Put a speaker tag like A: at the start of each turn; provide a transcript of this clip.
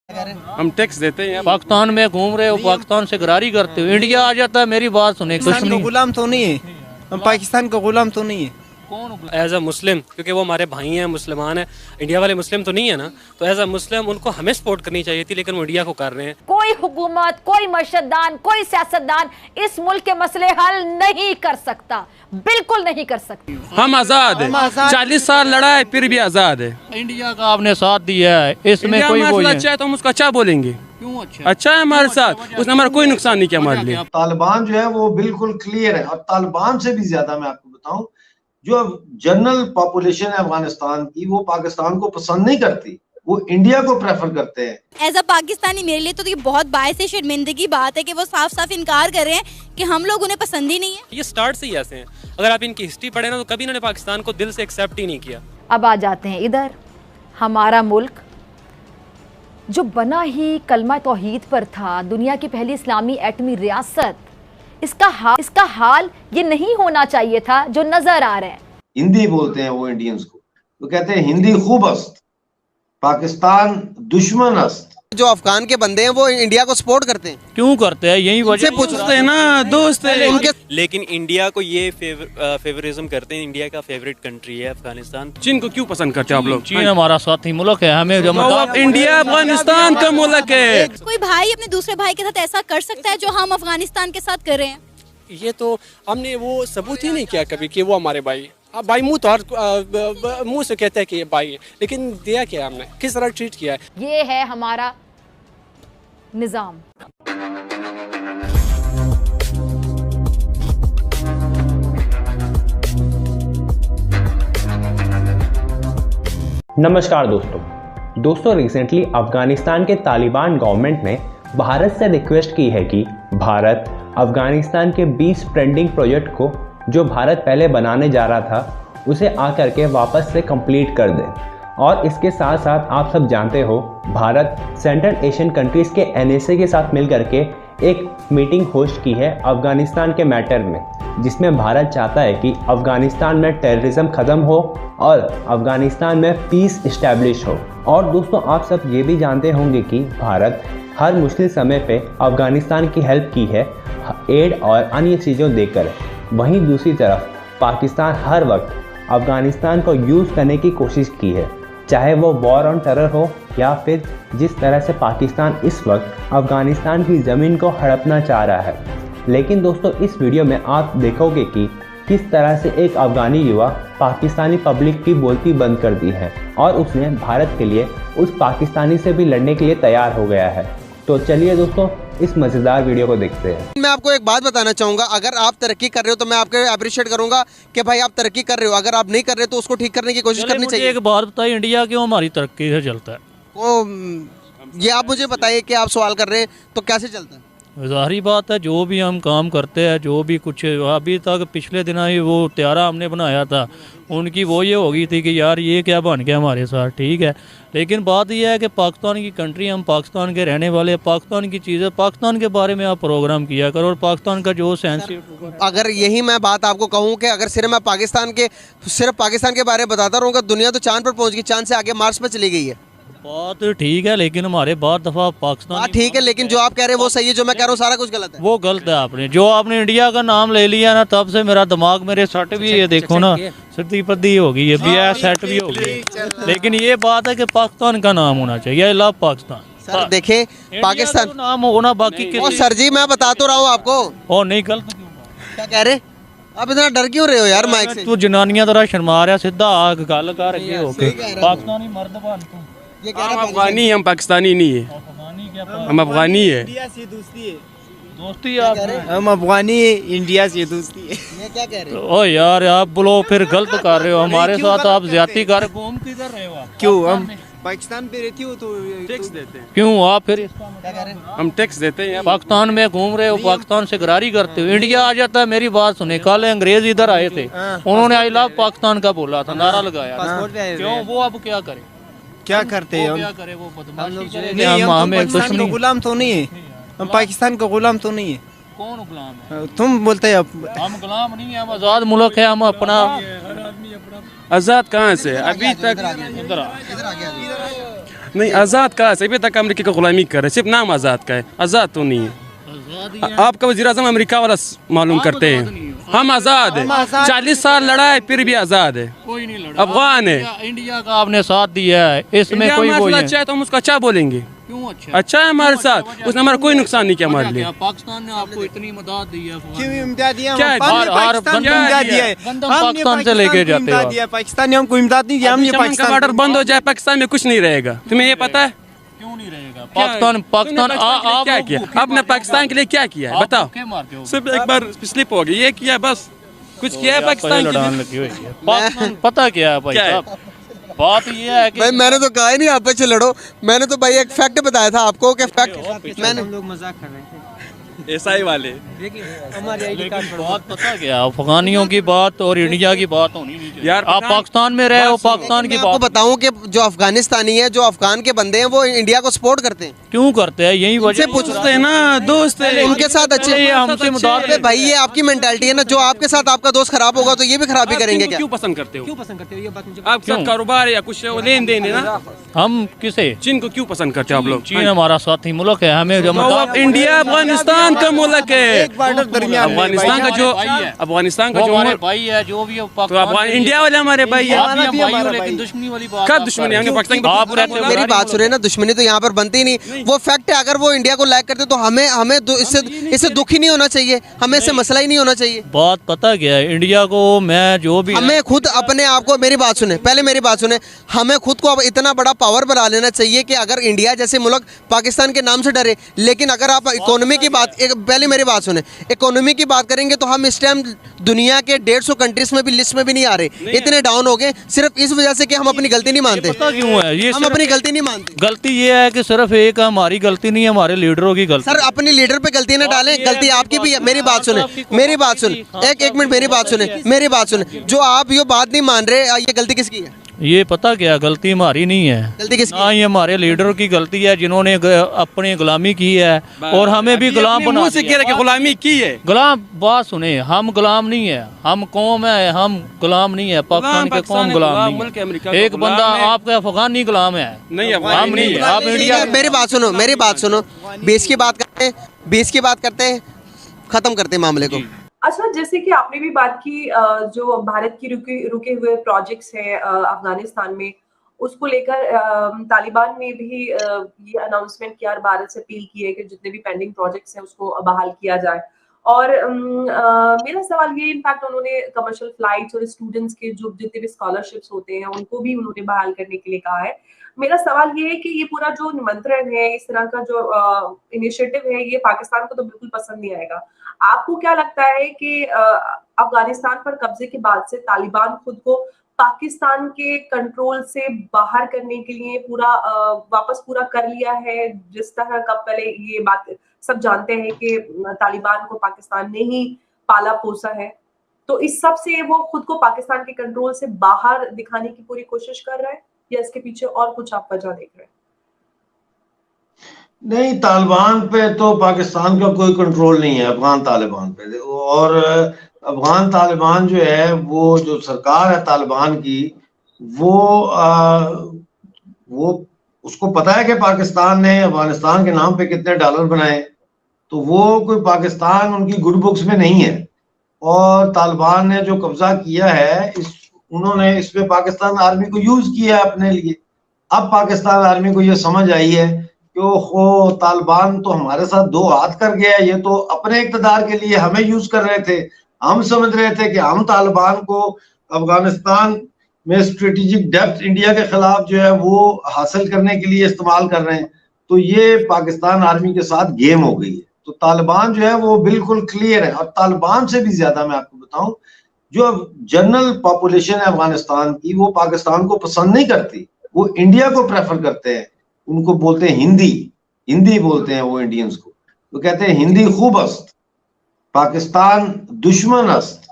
A: हम टैक्स देते हैं।
B: पाकिस्तान में घूम रहे हो, पाकिस्तान से गरारी करते हो, इंडिया आ जाता है, मेरी बात सुने।
C: पाकिस्तान का गुलाम तो नहीं है, हम पाकिस्तान का गुलाम तो नहीं है।
D: एज अ मुस्लिम, क्योंकि वो हमारे भाई हैं, मुसलमान हैं, इंडिया वाले मुस्लिम तो नहीं है ना, तो एज अ मुस्लिम उनको हमें सपोर्ट करनी चाहिए थी, लेकिन वो इंडिया को कर रहे हैं।
E: कोई हुकूमत, कोई मर्शदान, कोई सियासतदान इस मुल्क के मसले हल नहीं कर सकता, बिल्कुल नहीं कर सकती।
A: हम आज़ाद है, 40 साल लड़ा है फिर भी आज़ाद है।
B: इंडिया का आपने साथ दिया है, इसमें कोई वो
A: अच्छा है तो हम उसका अच्छा बोलेंगे।
B: क्यों अच्छा?
A: अच्छा है हमारे साथ, उसने हमारा कोई नुकसान नहीं किया हमारे लिए।
F: तालिबान जो है वो बिल्कुल क्लियर है, और तालिबान से भी ज्यादा मैं आपको बताऊं, जो जनरल पॉपुलेशन है अफगानिस्तान की, वो पाकिस्तान को पसंद नहीं करती, वो इंडिया को प्रेफर करते हैं।
G: एज अ पाकिस्तानी मेरे लिए तो ये बहुत बायस से शर्मिंदगी बात है कि वो साफ साफ इनकार कर रहे हैं कि हम लोग उन्हें पसंद ही नहीं है।
D: ये स्टार्ट से ही ऐसे हैं, अगर आप इनकी हिस्ट्री पढ़े ना तो कभी इन्होंने पाकिस्तान को दिल से एक्सेप्ट ही नहीं किया।
E: अब आ जाते हैं इधर, हमारा मुल्क जो बना ही कलमा तौहीद पर था, दुनिया की पहली इस्लामी एटमी रियासत, इसका हाल ये नहीं होना चाहिए था जो नजर आ रहा है।
F: हिंदी बोलते हैं वो इंडियंस को, वो कहते हैं हिंदी खूब अस्त, पाकिस्तान दुश्मन अस्त।
C: जो अफगान के बंदे हैं वो इंडिया को सपोर्ट करते हैं।
B: क्यों करते हैं? यही वजह
A: पूछते हैं ना, दोस्त है
C: उनके।
D: लेकिन इंडिया को ये फेवरिज्म करते हैं, इंडिया का फेवरेट कंट्री है अफगानिस्तान।
A: चीन को क्यों पसंद करते हैं आप लोग?
B: चीन हमारा साथी मुल्क है, हमें जो
A: इंडिया अफगानिस्तान का मुल्क है।
G: कोई भाई अपने दूसरे भाई के साथ ऐसा कर सकता है जो हम अफगानिस्तान के साथ कर रहे हैं?
H: ये तो हमने वो सबूत ही नहीं किया कभी कि वो हमारे भाई। अब भाई मुंह तो मुंह से कहते हैं कि ये भाई है, लेकिन दिया क्या हमने, किस तरह ट्रीट किया है।
E: ये है हमारा निजाम।
I: नमस्कार दोस्तों रिसेंटली अफगानिस्तान के तालिबान गवर्नमेंट ने भारत से रिक्वेस्ट की है कि भारत अफगानिस्तान के 20 पेंडिंग प्रोजेक्ट को जो भारत पहले बनाने जा रहा था उसे आकर के वापस से कंप्लीट कर दे। और इसके साथ साथ आप सब जानते हो, भारत सेंट्रल एशियन कंट्रीज़ के NSA के साथ मिल करके एक मीटिंग होस्ट की है अफ़गानिस्तान के मैटर में, जिसमें भारत चाहता है कि अफ़गानिस्तान में टेररिज्म ख़त्म हो और अफ़गानिस्तान में पीस इस्टेब्लिश हो। और दोस्तों आप सब ये भी जानते होंगे कि भारत हर मुश्किल समय पे अफ़गानिस्तान की हेल्प की है एड और अन्य चीज़ों देकर। वहीं दूसरी तरफ पाकिस्तान हर वक्त अफ़गानिस्तान को यूज़ करने की कोशिश की है, चाहे वो वॉर ऑन टेरर हो या फिर जिस तरह से पाकिस्तान इस वक्त अफ़गानिस्तान की ज़मीन को हड़पना चाह रहा है। लेकिन दोस्तों इस वीडियो में आप देखोगे कि किस तरह से एक अफ़गानी युवा पाकिस्तानी पब्लिक की बोलती बंद कर दी है और उसने भारत के लिए उस पाकिस्तानी से भी लड़ने के लिए तैयार हो गया है। तो चलिए दोस्तों इस मज़ेदार वीडियो को देखते हैं।
C: मैं आपको एक बात बताना चाहूँगा, अगर आप तरक्की कर रहे हो तो मैं आपके अप्रिशिएट करूँगा कि भाई आप तरक्की कर रहे हो। अगर आप नहीं कर रहे तो उसको ठीक करने की कोशिश करनी चाहिए।
B: एक बात बताइए, इंडिया क्यों हमारी तरक्की से चलता है?
C: वो ये आप मुझे बताइए कि आप सवाल कर रहे हैं तो कैसे चलता है?
B: ज़ाहिर बात है, जो भी हम काम करते हैं, जो भी कुछ अभी तक पिछले दिन ही वो त्यारा हमने बनाया था, उनकी वो ये हो गई थी कि यार ये क्या बन गया हमारे साथ, ठीक है। लेकिन बात यह है कि पाकिस्तान की कंट्री, हम पाकिस्तान के रहने वाले, पाकिस्तान की चीज़ें, पाकिस्तान के बारे में आप प्रोग्राम किया करो और पाकिस्तान का जो सेंसिटिव।
C: अगर यही मैं बात आपको कहूँ कि अगर सिर्फ मैं सिर्फ पाकिस्तान के बारे में बताता रहूँगा, दुनिया तो चांद पर पहुँच गई, चांद से आगे मार्स पर चली गई है।
B: बात ठीक है, लेकिन हमारे बाद दफ़ा पाकिस्तान
C: ठीक है, लेकिन जो आप कह रहे हैं वो सही है, जो मैं कह रहा हूँ सारा कुछ गलत है।
B: वो गलत है। आपने जो आपने इंडिया का नाम ले लिया ना, तब से मेरा दिमाग मेरे सट भी ये देखो ना, सती पद्दी हो गई है, बिया सेट भी हो गई। लेकिन ये बात है कि पाकिस्तान का नाम होना चाहिए, आई लव पाकिस्तान।
C: सर देखे पाकिस्तान
B: नाम होना बाकी के।
C: सर जी मैं बता तो रहा हूँ आपको।
B: और नहीं गलत
C: क्या कह रहे? आप इतना डर क्यों रहे हो यार माइक से?
B: तू जनानियां तरह शर्मा रहा, सीधा आग गल कर रही हो के पाकिस्तानी मर्द बन तू।
A: हम अफगानी, हम पाकिस्तानी नहीं है, हम अफगानी है।
C: इंडिया से दोस्ती है।
B: दोस्ती आप,
C: हम अफगानी है, इंडिया से दोस्ती है। ये क्या कह रहे हो?
B: ओ यार आप बोलो, फिर गलत कर रहे हो हमारे साथ, आप ज्यादती कर। घूम किधर रहे हो आप?
C: क्यों हम पाकिस्तान पे रहती हो तो
A: टैक्स देते हैं।
B: क्यों आप फिर
C: क्या कह रहे हैं?
A: हम टैक्स देते हैं।
B: पाकिस्तान में घूम रहे हो, पाकिस्तान से गरारी करते हो, इंडिया आ जाता है, मेरी बात सुने। कल अंग्रेज इधर आए थे, उन्होंने आई लव पाकिस्तान का बोला था, नारा लगाया। क्यों? वो अब क्या करे?
C: क्या करते हैं हम?
B: क्या करे? वो बदमाशी करे।
C: नहीं, हम
B: हमें
C: पाकिस्तान का गुलाम तो नहीं है, हम पाकिस्तान का गुलाम तो नहीं है।
B: कौन गुलाम है?
C: तुम बोलते हैं
B: हम गुलाम नहीं है, हम आज़ाद मुल्क है, हम अपना।
A: आज़ाद कहाँ से? अभी तक
B: इधर
A: नहीं आज़ाद का अभी तक अमेरिका का गुलामी कर रहे हैं, सिर्फ नाम आज़ाद का है, आज़ाद तो नहीं है। आपका वज़ीर आज़म अमेरिका वाला मालूम करते हैं, हम आज़ाद है, 40 साल लड़ा है फिर भी आज़ाद है,
B: कोई नहीं लड़ा,
A: अफगान है।
B: इंडिया का आपने साथ दिया है, इसमें कोई वो नहीं
A: अच्छा है तो हम उसको अच्छा बोलेंगे।
B: क्यों
A: अच्छा है हमारे साथ, उसने हमारा कोई नुकसान नहीं किया हमारे लिए।
B: पाकिस्तान ने आपको इतनी मदद दी है,
A: क्या है?
B: पाकिस्तान से लेके जाते हैं,
J: पाकिस्तान ने हमको इमदाद नहीं दिया, हमने
A: पाकिस्तान का बॉर्डर बंद हो जाए पाकिस्तान में कुछ नहीं रहेगा, तुम्हें ये पता है?
B: क्यों नहीं रहेगा? पाकिस्तान आप
A: क्या किया आपने पाकिस्तान के लिए, क्या किया है बताओ? सिर्फ एक बार स्लिप हो गई, ये किया बस, कुछ किया है पाकिस्तान के लिए?
B: पता क्या है भाई साहब, बात ये है कि
C: भाई मैंने तो कहा ही नहीं आपस में लड़ो, मैंने तो भाई एक फैक्ट बताया था आपको कि फैक्ट मैंने
J: हम लोग मजाक कर रहे थे।
A: ईसाई वाले
J: हमारे आईडी कार्ड
B: बात पता क्या, अफगानियों की बात और इंडिया की बात होनी नहीं चाहिए
A: यार।
B: आप पाकिस्तान में रहे हो, पाकिस्तान की
C: मैं आपको
B: बात
C: बताऊं कि जो अफगानिस्तानी है, जो अफगान के बंदे हैं, वो इंडिया को सपोर्ट करते हैं।
B: क्यों करते हैं? यही वजह
C: पूछते
A: हैं ना, दोस्त है
C: उनके साथ अच्छे,
B: हमसे
C: अरे भाई ये आपकी मेंटालिटी है ना, जो आपके साथ आपका दोस्त खराब होगा तो ये भी खराबी करेंगे क्या?
A: क्यों पसंद करते हो?
J: क्यों पसंद करते हो ये बात मुझे
A: आपके साथ कारोबार या कुछ लेन देन है ना,
B: हम किसे?
A: चीन को क्यों पसंद करते हो आप लोग?
B: चीन हमारा साथी मुल्क है, हमें जो
A: इंडिया अफगानिस्तान का मुल्क है,
J: एक बॉर्डर दरमियान में
A: अफगानिस्तान का जो अफगानिस्तान का जो
B: हमारे भाई है, जो भी
A: तो अफगान इंडिया वाले हमारे भाई है,
B: लेकिन दुश्मनी वाली बात
A: कब दुश्मनी? हमने पाकिस्तान की
B: आप
A: बात
B: कहते
C: मेरी बात सुने ना, दुश्मनी तो यहाँ पर बनती ही नहीं, वो फैक्ट है। अगर वो इंडिया को लाइक करते तो हमें हमें इससे दुख ही नहीं होना चाहिए, हमें इससे मसला ही नहीं होना चाहिए।
B: बात पता क्या है, इंडिया को मैं जो भी
C: हमें खुद अपने आप को, मेरी बात सुने पहले, मेरी बात सुने, हमें खुद को अब इतना बड़ा पावर बना लेना चाहिए कि अगर इंडिया जैसे मुल्क पाकिस्तान के नाम से डरे, लेकिन अगर आप इकोनॉमी की बात, पहले मेरी बात सुने, इकोनॉमी की बात करेंगे तो हम इस टाइम दुनिया के 150 कंट्रीज में भी लिस्ट में भी नहीं आ रहे, इतने डाउन हो गए, सिर्फ इस वजह से कि हम अपनी गलती नहीं मानते।
B: पता क्यों है ये?
C: हम अपनी गलती नहीं मानते।
B: गलती ये है कि सिर्फ एक हमारी गलती नहीं है, हमारे लीडरों की गलती।
C: सर अपने लीडर पे गलती ना डालें, गलती आपकी भी है। मेरी बात सुने, मेरी बात सुने, एक मिनट मेरी बात सुने, मेरी बात सुने, जो आप ये बात नहीं मान रहे, ये गलती किसकी है?
B: ये पता क्या, गलती हमारी नहीं है,
C: गलती किसकी?
B: हाँ, ये हमारे लीडरों की गलती है, जिन्होंने अपनी गुलामी की है और हमें भी गुलाम बना
A: से कह रहे कि गुलामी की है।
B: गुलाम, बात सुने, हम गुलाम नहीं है, हम कौम है, हम गुलाम नहीं है, पाकिस्तान के कौम गुलाम नहीं है। एक बंदा आपका अफगानी गुलाम है,
A: नहीं
B: हम नहीं है। आप इंडिया,
C: मेरी बात सुनो, मेरी बात सुनो, 20 की बात करते हैं, 20 की बात करते हैं, खत्म करते हैं मामले को।
K: अच्छा, जैसे कि आपने भी बात की, जो भारत की रुके हुए प्रोजेक्ट्स हैं अफगानिस्तान में, उसको लेकर तालिबान ने भी ये अनाउंसमेंट किया और भारत से अपील की है कि जितने भी पेंडिंग प्रोजेक्ट्स हैं उसको बहाल किया जाए। और मेरा सवाल ये, इनफैक्ट उन्होंने कमर्शियल फ्लाइट्स और स्टूडेंट्स के जो जितने भी स्कॉलरशिप्स होते हैं उनको भी उन्होंने बहाल करने के लिए कहा है। मेरा सवाल ये है कि ये पूरा जो निमंत्रण है, इस तरह का जो इनिशिएटिव है, ये पाकिस्तान को तो बिल्कुल पसंद नहीं आएगा। आपको क्या लगता है कि अफगानिस्तान पर कब्जे के बाद से तालिबान खुद को पाकिस्तान के कंट्रोल से बाहर करने के लिए वापस पूरा कर लिया है? जिस तरह का पहले ये बात सब जानते हैं कि तालिबान को पाकिस्तान ने ही पाला पोसा है, तो इस सब से वो खुद को पाकिस्तान के कंट्रोल से बाहर दिखाने की पूरी कोशिश कर रहा है, या इसके पीछे और कुछ आप वजह देख रहे हैं?
F: नहीं, तालिबान पे तो पाकिस्तान का कोई कंट्रोल नहीं है, अफगान तालिबान पे। और अफगान तालिबान जो है, वो जो सरकार है तालिबान की, वो उसको पता है कि पाकिस्तान ने अफगानिस्तान के नाम पे कितने डॉलर बनाए, तो वो कोई पाकिस्तान उनकी गुड बुक्स में नहीं है। और तालिबान ने जो कब्जा किया है, उन्होंने इस पे पाकिस्तान आर्मी को यूज किया है अपने लिए। अब पाकिस्तान आर्मी को ये समझ आई है कि ओहो, तालिबान तो हमारे साथ दो हाथ कर गया है, ये तो अपने इक़्तिदार के लिए हमें यूज कर रहे थे। हम समझ रहे थे कि हम तालिबान को अफगानिस्तान में स्ट्रेटेजिक डेप्थ इंडिया के खिलाफ जो है वो हासिल करने के लिए इस्तेमाल कर रहे हैं। तो ये पाकिस्तान आर्मी के साथ गेम हो गई है। तो तालिबान जो है वो बिल्कुल क्लियर है। और तालिबान से भी ज्यादा मैं आपको बताऊं, जो जनरल पॉपुलेशन है अफगानिस्तान की, वो पाकिस्तान को पसंद नहीं करती, वो इंडिया को प्रेफर करते हैं। उनको बोलते हैं हिंदी बोलते हैं वो इंडियंस को, तो कहते हैं हिंदी खूब अस्त, पाकिस्तान दुश्मन अस्त।